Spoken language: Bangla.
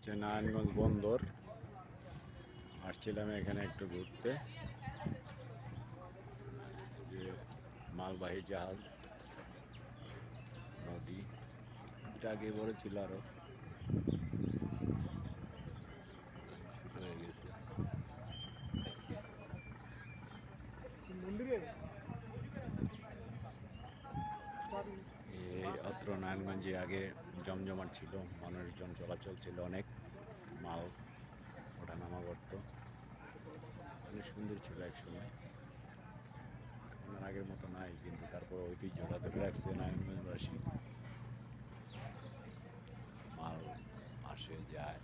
হচ্ছে নারায়ণগঞ্জ বন্দর। আসছিলাম এখানে একটু ঘুরতে, যে মালবাহী জাহাজ নদী, এটা আগে বড় ছিল, আরো ছোট হয়ে গেছে। এই অত্র নারায়ণগঞ্জে আগে জমজমাট ছিল, মানুষজন চলাচল ছিল, অনেক মাল ওঠানামা করত, অনেক সুন্দর ছিল একসময়। এখন আগের মতো নাই, কিন্তু তারপর ঐতিহ্যটা ধরে রাখছে নারায়ণগঞ্জবাসী। মাল আসে যায়।